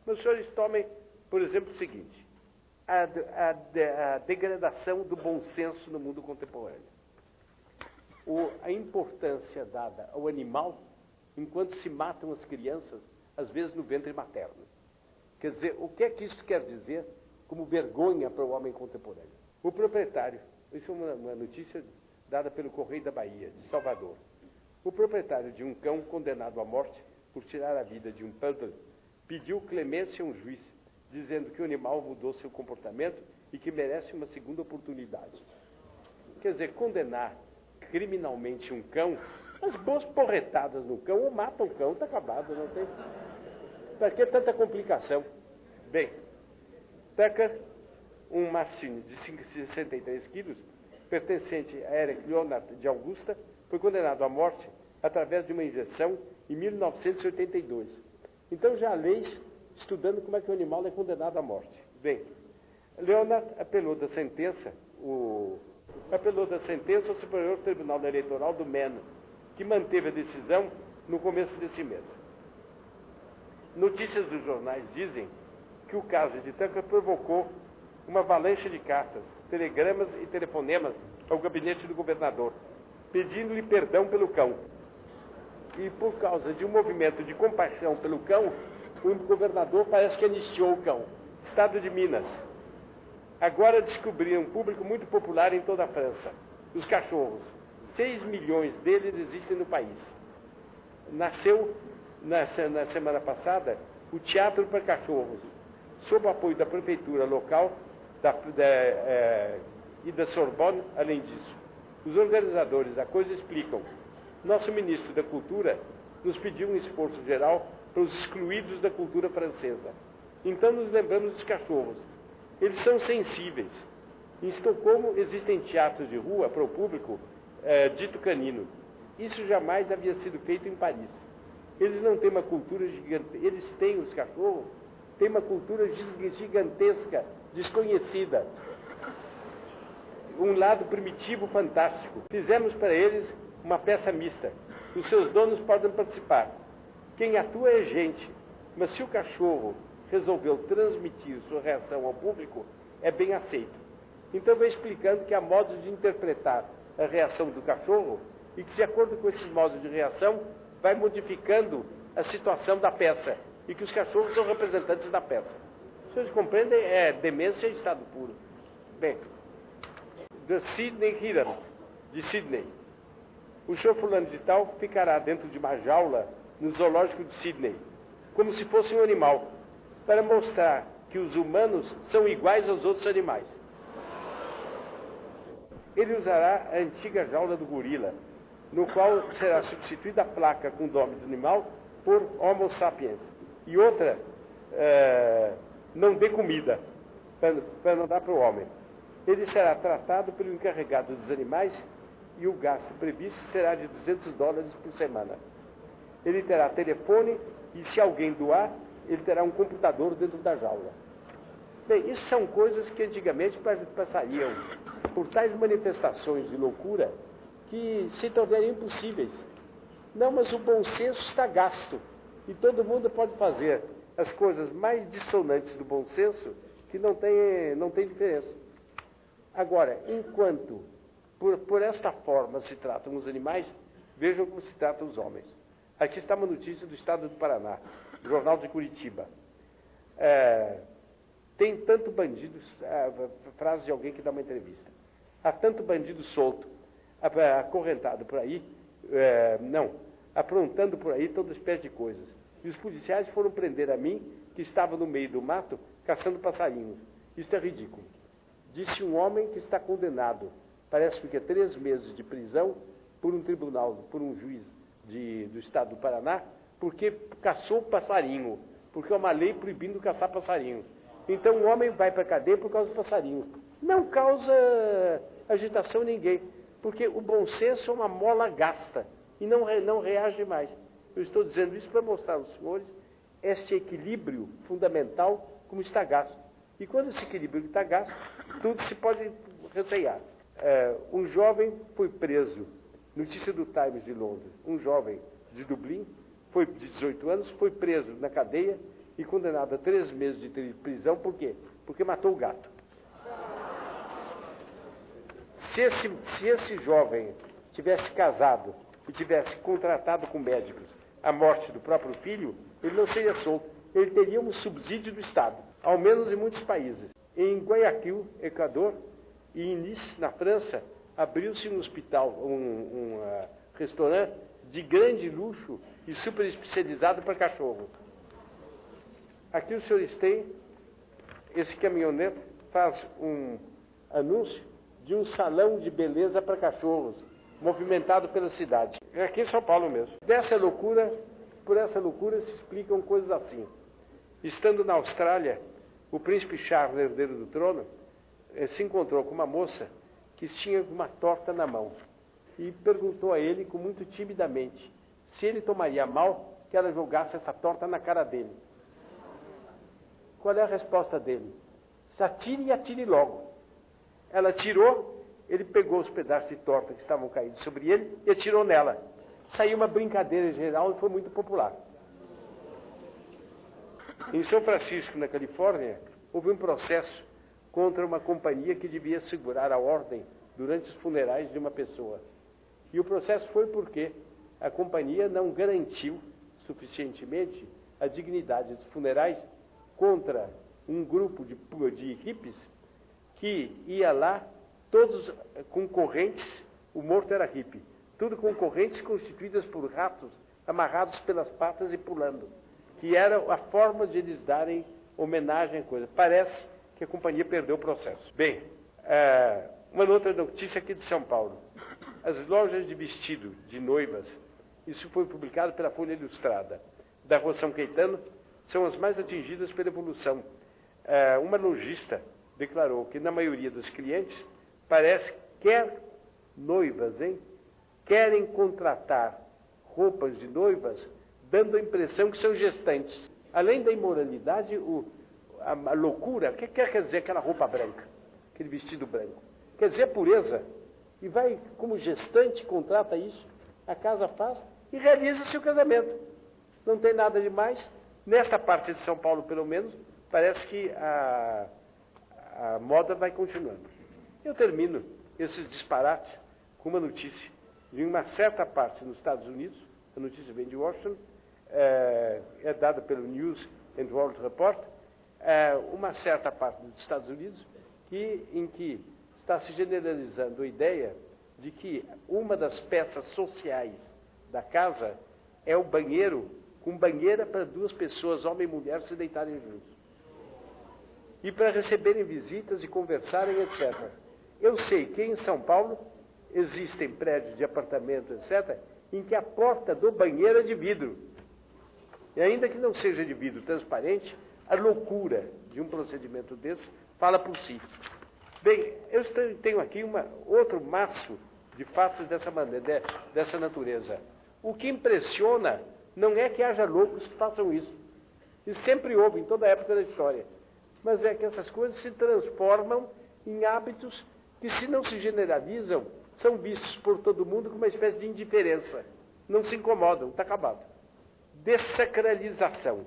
Mas os senhores tomem, por exemplo, o seguinte, a degradação do bom senso no mundo contemporâneo. A importância dada ao animal enquanto se matam as crianças, às vezes no ventre materno. Quer dizer, o que é que isso quer dizer como vergonha para o homem contemporâneo? O proprietário, isso é uma notícia dada pelo Correio da Bahia, de Salvador. O proprietário de um cão condenado à morte por tirar a vida de um poodle pediu clemência a um juiz, dizendo que o animal mudou seu comportamento e que merece uma segunda oportunidade. Quer dizer, condenar criminalmente um cão, as boas porretadas no cão, ou mata o cão, está acabado, não tem... Para que tanta complicação? Bem, Tucker, um machinho de 63 quilos, pertencente a Eric Leonard de Augusta, foi condenado à morte através de uma injeção em 1982. Então já há leis estudando como é que o animal é condenado à morte. Bem, Leonard apelou da sentença ao Superior Tribunal Eleitoral do Maine, que manteve a decisão no começo desse mês. Notícias dos jornais dizem que o caso de Tucker provocou uma avalanche de cartas, telegramas e telefonemas ao gabinete do governador, pedindo-lhe perdão pelo cão. E por causa de um movimento de compaixão pelo cão, o governador parece que anistiou o cão. Estado de Minas. Agora descobriram um público muito popular em toda a França, os cachorros. 6 milhões deles existem no país. Nasceu, na semana passada, o Teatro para Cachorros, sob o apoio da prefeitura local e da Sorbonne, além disso. Os organizadores da coisa explicam. Nosso ministro da Cultura nos pediu um esforço geral para os excluídos da cultura francesa. Então nos lembramos dos cachorros. Eles são sensíveis. Em Estocolmo existem teatros de rua para o público dito canino. Isso jamais havia sido feito em Paris. Eles não têm uma cultura gigantesca. Eles têm, os cachorros, têm uma cultura gigantesca, desconhecida. Um lado primitivo fantástico. Fizemos para eles uma peça mista. Os seus donos podem participar. Quem atua é gente, mas se o cachorro resolveu transmitir sua reação ao público, é bem aceito. Então vem explicando que há modos de interpretar a reação do cachorro e que, de acordo com esses modos de reação, vai modificando a situação da peça e que os cachorros são representantes da peça. Vocês compreendem? É demência em estado puro. Bem, The Sydney Heron, de Sydney. O senhor fulano de tal ficará dentro de uma jaula no zoológico de Sydney, como se fosse um animal, para mostrar que os humanos são iguais aos outros animais. Ele usará a antiga jaula do gorila, no qual será substituída a placa com o nome do animal por Homo sapiens. E outra, não dê comida, para não dar para o homem. Ele será tratado pelo encarregado dos animais e o gasto previsto será de $200 por semana. Ele terá telefone e, se alguém doar, ele terá um computador dentro da jaula. Bem, isso são coisas que antigamente passariam por tais manifestações de loucura que se tornariam impossíveis. Não, mas o bom senso está gasto. E todo mundo pode fazer as coisas mais dissonantes do bom senso que não tem diferença. Agora, enquanto por esta forma se tratam os animais, vejam como se tratam os homens. Aqui está uma notícia do Estado do Paraná, Jornal de Curitiba. Tem tanto bandido, frase de alguém que dá uma entrevista. Há tanto bandido solto, acorrentado por aí, aprontando por aí toda espécie de coisas. E os policiais foram prender a mim, que estava no meio do mato, caçando passarinhos. Isso é ridículo. Disse um homem que está condenado, parece que 3 meses de prisão, por um tribunal, por um juiz do Estado do Paraná, porque caçou passarinho, porque é uma lei proibindo caçar passarinho. Então o homem vai para a cadeia por causa do passarinho. Não causa agitação em ninguém, porque o bom senso é uma mola gasta e não reage mais. Eu estou dizendo isso para mostrar aos senhores este equilíbrio fundamental como está gasto. E quando esse equilíbrio está gasto, tudo se pode recear. Um jovem foi preso, notícia do Times de Londres, um jovem de Dublin, de 18 anos, foi preso na cadeia e condenado a 3 meses de prisão. Por quê? Porque matou o gato. Se esse jovem tivesse casado e tivesse contratado com médicos a morte do próprio filho, ele não seria solto. Ele teria um subsídio do Estado, ao menos em muitos países. Em Guayaquil, Equador, e em Nice, na França, abriu-se um hospital, um restaurante de grande luxo e super especializado para cachorro. Aqui os senhores têm, esse caminhonete faz um anúncio de um salão de beleza para cachorros, movimentado pela cidade. É aqui em São Paulo mesmo. Por essa loucura se explicam coisas assim. Estando na Austrália, o príncipe Charles, herdeiro do trono, se encontrou com uma moça que tinha uma torta na mão e perguntou a ele, com muito timidamente, se ele tomaria mal que ela jogasse essa torta na cara dele. Qual é a resposta dele? Se atire e atire logo. Ela atirou, ele pegou os pedaços de torta que estavam caídos sobre ele e atirou nela. Saiu uma brincadeira geral e foi muito popular. Em São Francisco, na Califórnia, houve um processo contra uma companhia que devia segurar a ordem durante os funerais de uma pessoa. E o processo foi porque a companhia não garantiu suficientemente a dignidade dos funerais contra um grupo de hippies que ia lá, todos concorrentes, o morto era hippie, tudo concorrentes constituídas por ratos amarrados pelas patas e pulando, que era a forma de eles darem homenagem a coisa. Parece que a companhia perdeu o processo. Bem, uma outra notícia aqui de São Paulo. As lojas de vestido de noivas, isso foi publicado pela Folha Ilustrada, da Rua São Caetano, são as mais atingidas pela evolução. Uma lojista declarou que na maioria dos clientes parece que noivas, querem contratar roupas de noivas, dando a impressão que são gestantes. Além da imoralidade, a loucura, o que quer dizer aquela roupa branca, aquele vestido branco? Quer dizer a pureza. E vai, como gestante, contrata isso, a casa faz e realiza seu casamento. Não tem nada de mais. Nesta parte de São Paulo, pelo menos, parece que a moda vai continuando. Eu termino esses disparates com uma notícia de uma certa parte nos Estados Unidos, a notícia vem de Washington, é dada pelo News and World Report, uma certa parte dos Estados Unidos em que está se generalizando a ideia de que uma das peças sociais da casa é o banheiro com banheira para 2 pessoas, homem e mulher, se deitarem juntos. E para receberem visitas e conversarem, etc. Eu sei que em São Paulo existem prédios de apartamento, etc., em que a porta do banheiro é de vidro. E ainda que não seja de vidro transparente, a loucura de um procedimento desse fala por si. Bem, eu tenho aqui outro maço de fatos dessa maneira, dessa natureza. O que impressiona não é que haja loucos que façam isso. E sempre houve, em toda a época da história. Mas é que essas coisas se transformam em hábitos que, se não se generalizam, são vistos por todo mundo como uma espécie de indiferença. Não se incomodam, está acabado. Dessacralização.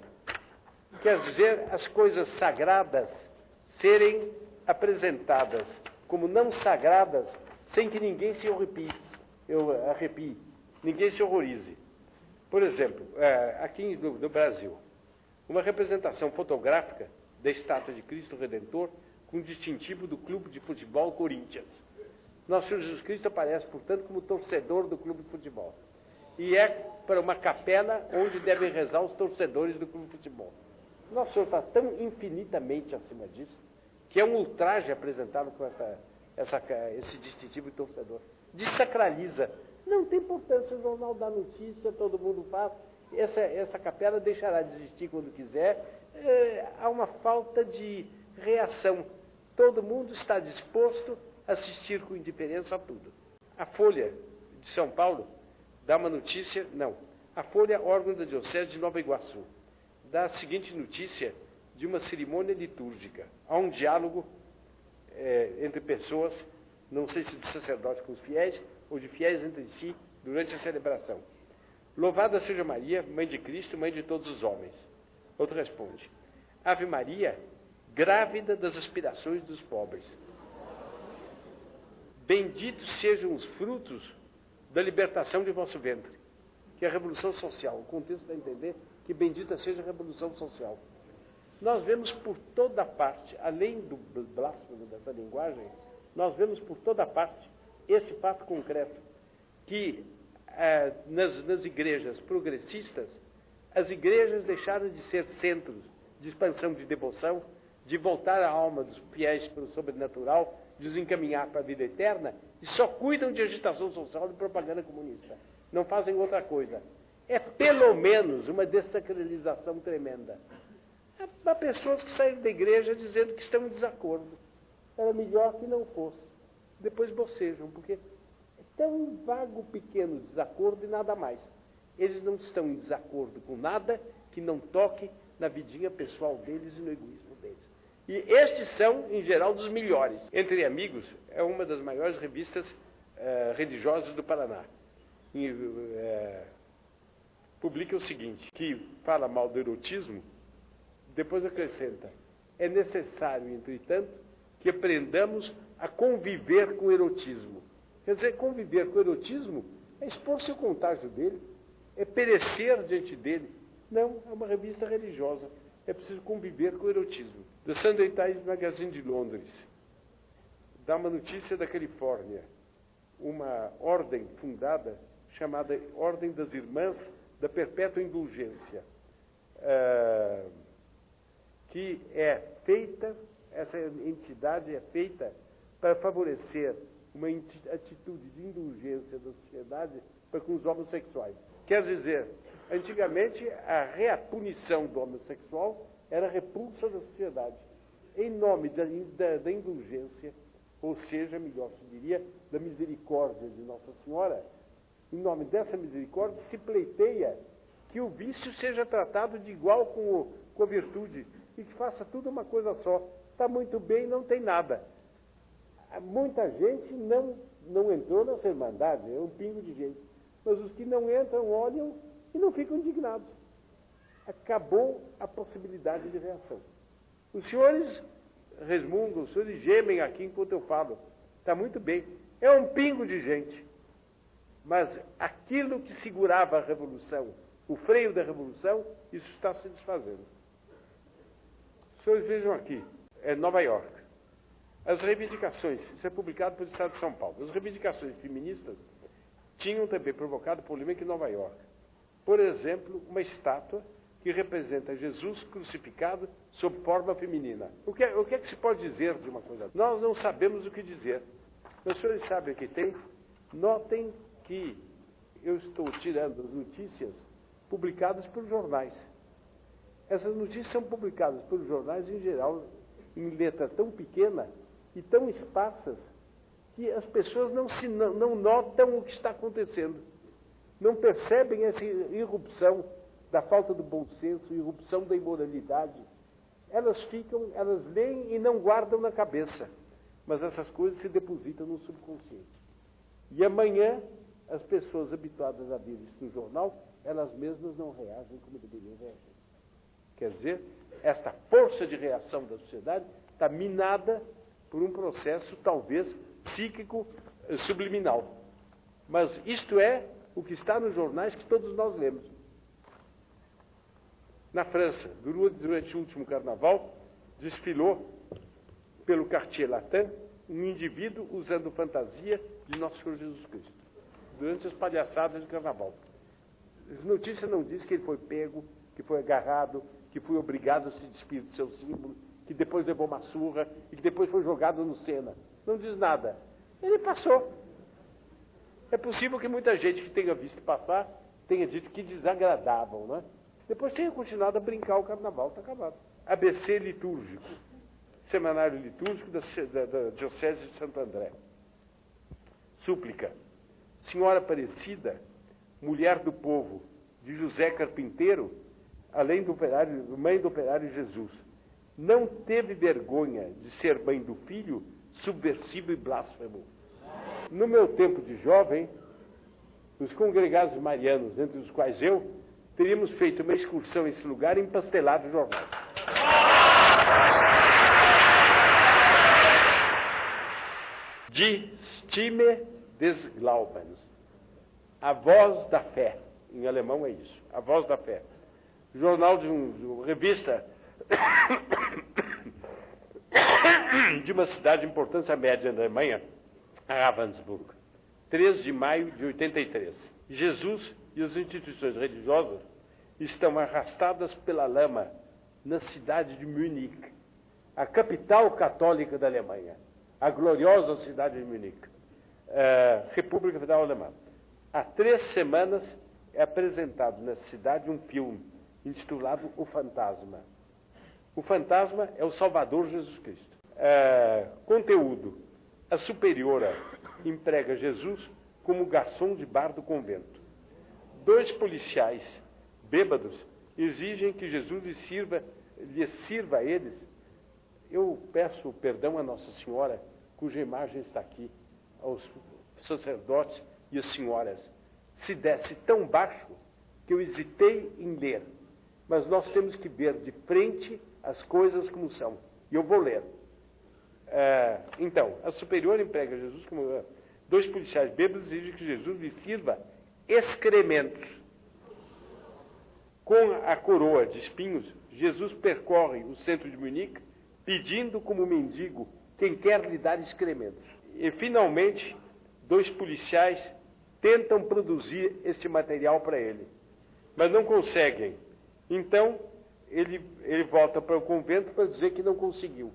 Quer dizer, as coisas sagradas serem apresentadas como não sagradas, sem que ninguém se arrepie, ninguém se horrorize. Por exemplo, aqui no Brasil, uma representação fotográfica da estátua de Cristo Redentor com o distintivo do Clube de Futebol Corinthians. Nosso Senhor Jesus Cristo aparece, portanto, como torcedor do clube de futebol. E é para uma capela onde devem rezar os torcedores do clube de futebol. Nosso Senhor está tão infinitamente acima disso, que é um ultraje apresentado com esse distintivo de torcedor. Desacraliza. Não tem importância, o jornal dá notícia, todo mundo faz. Essa capela deixará de existir quando quiser. Há uma falta de reação. Todo mundo está disposto a assistir com indiferença a tudo. A Folha de São Paulo dá uma notícia, a Folha, órgão da Diocese de Nova Iguaçu, dá a seguinte notícia de uma cerimônia litúrgica. Há um diálogo entre pessoas, não sei se de sacerdotes com os fiéis, ou de fiéis entre si, durante a celebração. Louvada seja Maria, Mãe de Cristo, Mãe de todos os homens. Outro responde: Ave Maria, grávida das aspirações dos pobres. Benditos sejam os frutos da libertação de vosso ventre, que é a revolução social. O contexto dá a entender que bendita seja a revolução social. Nós vemos por toda parte, além do blasfemo dessa linguagem, nós vemos por toda parte esse fato concreto, que nas igrejas progressistas, as igrejas deixaram de ser centros de expansão de devoção, de voltar a alma dos fiéis para o sobrenatural, de os encaminhar para a vida eterna, e só cuidam de agitação social e propaganda comunista. Não fazem outra coisa. É pelo menos uma dessacralização tremenda. Há pessoas que saem da igreja dizendo que estão em desacordo. Era melhor que não fosse. Depois bocejam, porque é tão vago, pequeno desacordo e nada mais. Eles não estão em desacordo com nada que não toque na vidinha pessoal deles e no egoísmo deles. E estes são, em geral, dos melhores. Entre Amigos é uma das maiores revistas religiosas do Paraná. Publica o seguinte, que fala mal do erotismo, depois acrescenta: é necessário, entretanto, que aprendamos a conviver com o erotismo. Quer dizer, conviver com o erotismo é expor-se ao contágio dele, é perecer diante dele. Não, é uma revista religiosa. É preciso conviver com o erotismo. The Sunday Times Magazine de Londres dá uma notícia da Califórnia. Uma ordem fundada, chamada Ordem das Irmãs da Perpétua Indulgência, que é feita, essa entidade é feita para favorecer uma atitude de indulgência da sociedade para com os homossexuais. Quer dizer, antigamente a punição do homossexual era a repulsa da sociedade. Em nome da indulgência, ou seja, melhor se diria, da misericórdia de Nossa Senhora, em nome dessa misericórdia se pleiteia que o vício seja tratado de igual com a virtude e que faça tudo uma coisa só. Está muito bem, não tem nada. Muita gente não entrou nessa irmandade, é um pingo de gente. Mas os que não entram olham e não ficam indignados. Acabou a possibilidade de reação. Os senhores resmungam, os senhores gemem aqui enquanto eu falo. Está muito bem. É um pingo de gente. Mas aquilo que segurava a revolução, o freio da revolução, isso está se desfazendo. Os senhores vejam aqui, é Nova York. As reivindicações, isso é publicado pelo Estado de São Paulo, as reivindicações feministas tinham também provocado polêmica em Nova York. Por exemplo, uma estátua que representa Jesus crucificado sob forma feminina. O que é que se pode dizer de uma coisa? Nós não sabemos o que dizer. Os senhores sabem o que tem? Notem que eu estou tirando as notícias publicadas por jornais. Essas notícias são publicadas por jornais, em geral, em letra tão pequena e tão esparsas que as pessoas não notam o que está acontecendo. Não percebem essa irrupção da falta do bom senso, irrupção da imoralidade. Elas leem e não guardam na cabeça. Mas essas coisas se depositam no subconsciente. E amanhã, as pessoas habituadas a ver isso no jornal, elas mesmas não reagem como deveriam reagir. Quer dizer, esta força de reação da sociedade está minada por um processo, talvez, psíquico subliminal. Mas isto é o que está nos jornais que todos nós lemos. Na França, durante o último carnaval, desfilou pelo Quartier Latin um indivíduo usando fantasia de Nosso Senhor Jesus Cristo, durante as palhaçadas de carnaval. As notícias não dizem que ele foi pego, que foi agarrado, que foi obrigado a se despir do seu símbolo, que depois levou uma surra e que depois foi jogado no Sena. Não diz nada. Ele passou. É possível que muita gente que tenha visto passar tenha dito que desagradavam, não é? Depois tenha continuado a brincar o carnaval, está acabado. ABC litúrgico, semanário litúrgico da Diocese de Santo André. Súplica. Senhora Aparecida, mulher do povo, de José Carpinteiro, além do operário, mãe do operário Jesus, não teve vergonha de ser mãe do filho, subversivo e blasfemo. No meu tempo de jovem, os congregados marianos, entre os quais eu, teríamos feito uma excursão a esse lugar e empastelado o jornal. Die Stimme des Glaubens. A voz da fé. Em alemão é isso. A voz da fé. Jornal de uma revista de uma cidade de importância média na Alemanha, Ravensburg. 3 de maio de 83. Jesus e as instituições religiosas estão arrastadas pela lama na cidade de Munique, a capital católica da Alemanha, a gloriosa cidade de Munique, República Federal Alemã. Há 3 semanas é apresentado nessa cidade um filme intitulado O Fantasma. O Fantasma é o Salvador Jesus Cristo. Conteúdo. A superiora emprega Jesus como garçom de bar do convento. 2 policiais bêbados exigem que Jesus lhes sirva a eles. Eu peço perdão a Nossa Senhora, cuja imagem está aqui, aos sacerdotes e às senhoras. Se desce tão baixo que eu hesitei em ler. Mas nós temos que ver de frente as coisas como são. E eu vou ler. Então, a superiora emprega Jesus como... 2 policiais bêbados exigem que Jesus lhe sirva excrementos. Com a coroa de espinhos, Jesus percorre o centro de Munique, pedindo como mendigo quem quer lhe dar excrementos. E, finalmente, 2 policiais tentam produzir este material para ele, mas não conseguem. Então, ele volta para o convento para dizer que não conseguiu.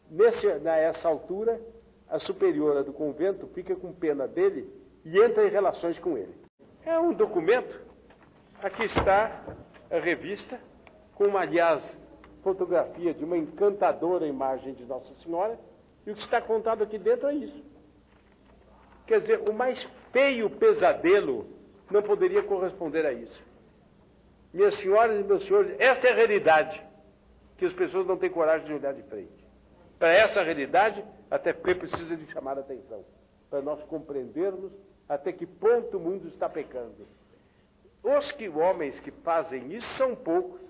Nessa altura, a superiora do convento fica com pena dele e entra em relações com ele. É um documento. Aqui está a revista, com, aliás, fotografia de uma encantadora imagem de Nossa Senhora, e o que está contado aqui dentro é isso. Quer dizer, o mais feio pesadelo não poderia corresponder a isso. Minhas senhoras e meus senhores, esta é a realidade que as pessoas não têm coragem de olhar de frente. Para essa realidade, até porque precisa de chamar a atenção, para nós compreendermos até que ponto o mundo está pecando. Os homens que fazem isso são poucos.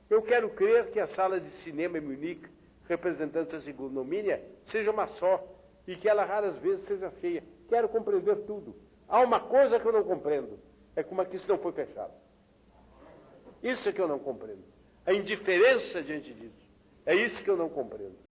Eu quero crer que a sala de cinema em Munique, representando essa ignomínia, seja uma só, e que ela raras vezes seja cheia. Quero compreender tudo. Há uma coisa que eu não compreendo, é como é que isso não foi fechado. Isso é que eu não compreendo. A indiferença diante disso. É isso que eu não compreendo.